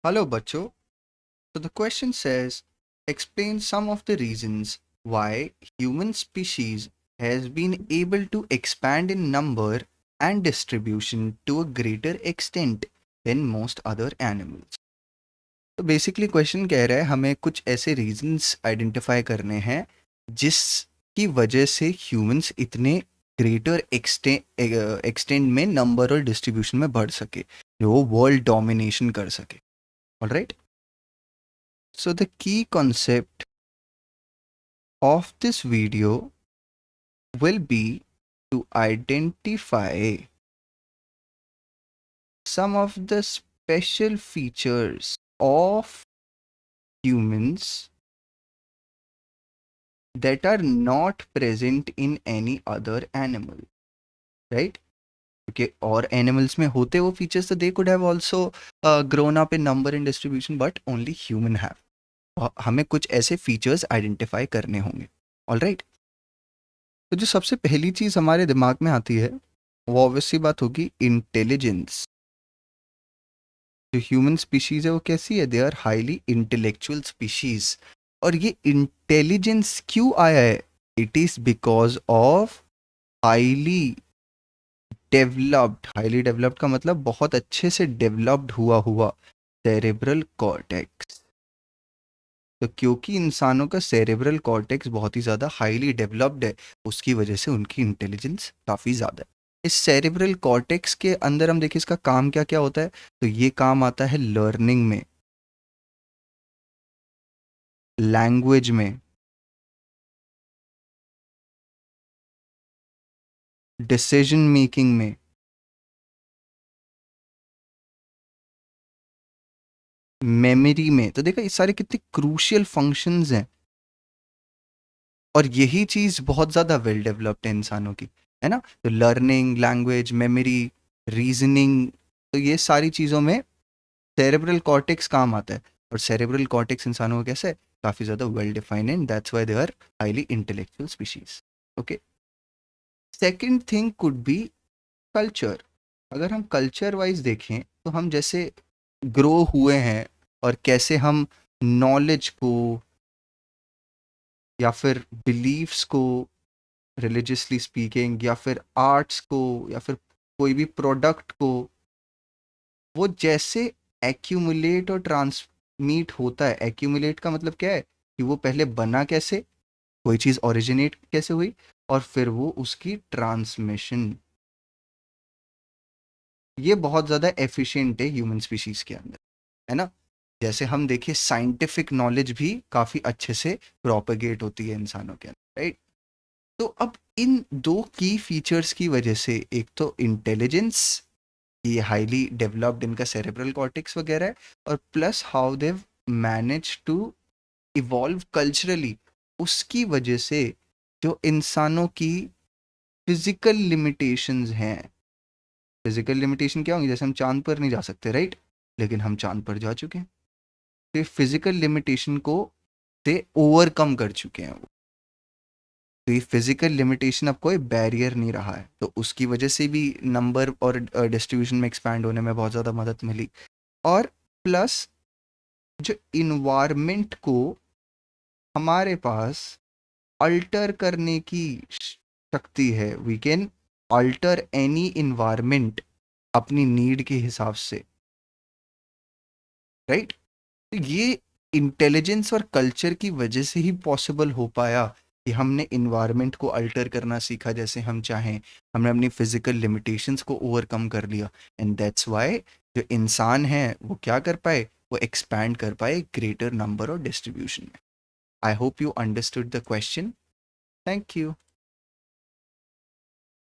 Hello, Bacho. So the question says, explain some of the reasons why human species has been able to expand in number and distribution to a greater extent than most other animals. तो basically question कह रहा है हमें कुछ ऐसे reasons identify करने हैं जिसकी वजह से ह्यूमंस इतने ग्रेटर एक्सटेंड में नंबर और डिस्ट्रीब्यूशन में बढ़ सके जो वो वर्ल्ड डोमिनेशन कर सके. Alright. So the key concept of this video will be to identify some of the special features of humans that are not present in any other animal, right? Okay, और animals में होते वो features तो they could have also grown up in number and distribution, but only human have. हमें कुछ ऐसे features identify करने होंगे. All right. तो जो सबसे पहली चीज हमारे दिमाग में आती है वो ऑब्वियसली बात होगी इंटेलिजेंस. जो ह्यूमन स्पीशीज है वो कैसी है? They are highly intellectual species. और ये इंटेलिजेंस क्यों आया है? It is because of highly highly developed का मतलब बहुत अच्छे से डेवलप्ड हुआ सेरेब्रल कॉर्टेक्स. तो क्योंकि इंसानों का सेरेब्रल कॉर्टेक्स बहुत ही ज़्यादा हाईली डेवलप्ड है उसकी वजह से उनकी इंटेलिजेंस काफ़ी ज़्यादा है. इस सेरेब्रल कॉर्टेक्स के अंदर हम देखिए इसका काम क्या क्या होता है. तो ये काम आता है लर्निंग में, लैंग्वेज में, डिसीजन मेकिंग में, मेमोरी में. तो देखा ये सारे कितने क्रूशियल फंक्शंस हैं और यही चीज़ बहुत ज़्यादा वेल डेवलप्ड है इंसानों की, है ना. तो लर्निंग, लैंग्वेज, मेमोरी, रीजनिंग, तो ये सारी चीज़ों में सेरेब्रल कॉर्टेक्स काम आता है. और सेरेब्रल कॉर्टेक्स इंसानों का कैसे है? काफ़ी ज़्यादा well defined and that's why they are highly intellectual species. Okay. Second thing could be culture. अगर हम कल्चर वाइज देखें तो हम जैसे ग्रो हुए हैं और कैसे हम नॉलेज को या फिर बिलीव्स को, रिलीजियसली स्पीकिंग, या फिर आर्ट्स को, या फिर कोई भी प्रोडक्ट को, वो जैसे एक्यूमुलेट और ट्रांसमीट होता है. एक्यूमुलेट का मतलब क्या है कि वो पहले बना कैसे, कोई चीज़ ओरिजिनेट कैसे हुई, और फिर वो उसकी ट्रांसमिशन. ये बहुत ज़्यादा एफिशिएंट है ह्यूमन स्पीशीज के अंदर, है ना. जैसे हम देखिए साइंटिफिक नॉलेज भी काफ़ी अच्छे से प्रोपेगेट होती है इंसानों के अंदर, राइट. तो अब इन दो की फीचर्स की वजह से, एक तो इंटेलिजेंस, ये हाईली डेवलप्ड इनका सेरेब्रल कॉर्टेक्स वगैरह है, और plus how they manage to evolve culturally, उसकी वजह से जो इंसानों की फिजिकल लिमिटेशंस हैं. फिजिकल लिमिटेशन क्या होंगी? जैसे हम चांद पर नहीं जा सकते, राइट, लेकिन हम चांद पर जा चुके हैं. तो ये फिजिकल लिमिटेशन को से ओवरकम कर चुके हैं वो. तो ये फिजिकल लिमिटेशन अब कोई बैरियर नहीं रहा है, तो उसकी वजह से भी नंबर और डिस्ट्रीब्यूशन में एक्सपैंड होने में बहुत ज़्यादा मदद मिली. और प्लस जो इन्वायरमेंट को हमारे पास अल्टर करने की शक्ति है, we can alter any environment अपनी नीड के हिसाब से, राइट. तो ये इंटेलिजेंस और कल्चर की वजह से ही पॉसिबल हो पाया कि हमने इन्वायरमेंट को अल्टर करना सीखा जैसे हम चाहें. हमने अपनी फिजिकल लिमिटेशंस को ओवरकम कर लिया, एंड दैट्स व्हाई जो इंसान है वो क्या कर पाए, वो एक्सपैंड कर पाए ग्रेटर नंबर और डिस्ट्रीब्यूशन में. I hope you understood the question. Thank you.